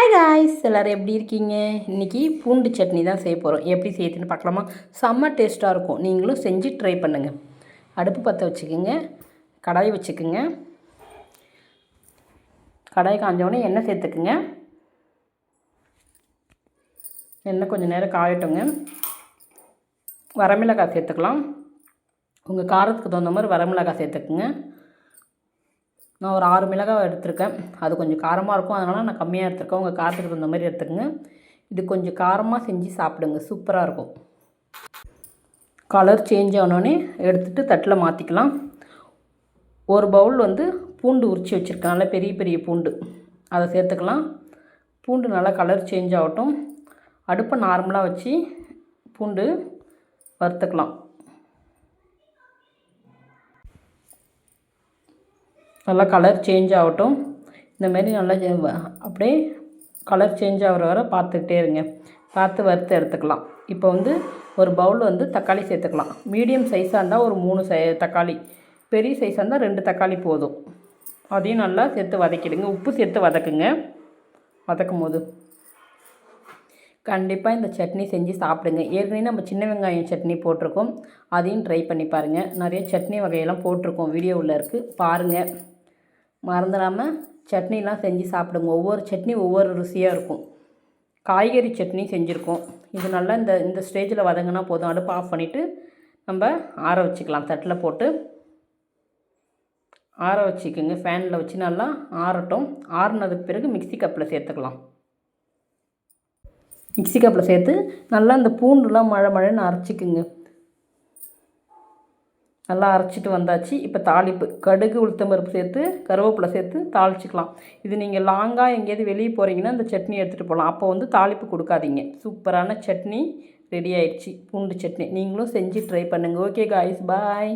Hi guys, எல்லோரும் எப்படி இருக்கீங்க? இன்றைக்கி பூண்டு சட்னி தான் செய்ய போகிறோம். எப்படி செய்யுதுன்னு பார்க்கலாமா? செம்ம டேஸ்ட்டாக இருக்கும். நீங்களும் செஞ்சு ட்ரை பண்ணுங்கள். அடுப்பு பற்ற வச்சுக்கோங்க, கடாய் வச்சுக்கோங்க. கடாய் காஞ்சோடனே எண்ணெய் சேர்த்துக்குங்க. எண்ணெய் கொஞ்சம் நேரம் காயட்டுங்க. வரமிளகாய் சேர்த்துக்கலாம். உங்கள் காரத்துக்கு தகுந்த மாதிரி வரமிளகாய் சேர்த்துக்குங்க. நான் ஒரு 6 மிளகாய் எடுத்திருக்கேன். அது கொஞ்சம் காரமாக இருக்கும், அதனால் நான் கம்மியாக எடுத்துருக்கேன். உங்கள் காரத்துக்கு தகுந்த மாதிரி எடுத்துக்கோங்க. இது கொஞ்சம் காரமாக செஞ்சு சாப்பிடுங்க, சூப்பராக இருக்கும். கலர் சேஞ்ச் ஆனோடனே எடுத்துகிட்டு தட்டில் மாற்றிக்கலாம். ஒரு பவுல் பூண்டு உரித்து வச்சுருக்கேன், நல்லா பெரிய பெரிய பூண்டு, அதை சேர்த்துக்கலாம். பூண்டு நல்லா கலர் சேஞ்ச் ஆகட்டும். அடுப்பை நார்மலாக வச்சு பூண்டு வறுத்துக்கலாம். நல்லா கலர் சேஞ்ச் ஆகட்டும். இந்தமாரி நல்லா அப்படியே கலர் சேஞ்ச் ஆகிற வரை பார்த்துக்கிட்டே இருங்க. பார்த்து வறுத்து எடுத்துக்கலாம். இப்போ ஒரு பவுல் தக்காளி சேர்த்துக்கலாம். மீடியம் சைஸாக இருந்தால் ஒரு 3 தக்காளி, பெரிய சைஸாக இருந்தால் 2 தக்காளி போதும். அதையும் நல்லா சேர்த்து வதக்கிடுங்க. உப்பு சேர்த்து வதக்குங்க. வதக்கும் போது கண்டிப்பாக இந்த சட்னி செஞ்சு சாப்பிடுங்க. ஏற்கனவே நம்ம சின்ன வெங்காயம் சட்னி போட்டிருக்கோம், அதையும் ட்ரை பண்ணி பாருங்கள். நிறைய சட்னி வகையெல்லாம் போட்டிருக்கோம், வீடியோவில் இருக்குது, பாருங்கள். மறந்துடாமல் சட்னிலாம் செஞ்சு சாப்பிடுங்க. ஒவ்வொரு சட்னி ஒவ்வொரு ருசியாக இருக்கும். காய்கறி சட்னி செஞ்சுருக்கோம். இது நல்லா இந்த ஸ்டேஜில் வதங்கினா போதும். அடுப்பு ஆஃப் பண்ணிவிட்டு நம்ம ஆற வச்சுக்கலாம். தட்டில் போட்டு ஆற வச்சுக்கோங்க. ஃபேனில் வச்சு நல்லா ஆறட்டும். ஆறுனதுக்கு பிறகு மிக்ஸி கப்பில் சேர்த்துக்கலாம். மிக்ஸி கப்பில் சேர்த்து நல்லா இந்த பூண்டுலாம் மழைன்னு அரைச்சிக்குங்க. நல்லா அரைச்சிட்டு வந்தாச்சு. இப்போ தாளிப்பு, கடுகு, உளுத்தம்பருப்பு சேர்த்து கருவேப்பிலை சேர்த்து தாளிச்சிக்கலாம். இது நீங்கள் லாங்காக எங்கேயாவது வெளியே போகிறீங்கன்னா இந்த சட்னி எடுத்துகிட்டு போகலாம். அப்போ தாளிப்பு கொடுக்காதீங்க. சூப்பரான சட்னி ரெடி ஆயிடுச்சு, பூண்டு சட்னி. நீங்களும் செஞ்சு ட்ரை பண்ணுங்கள். ஓகே காய்ஸ், பாய்.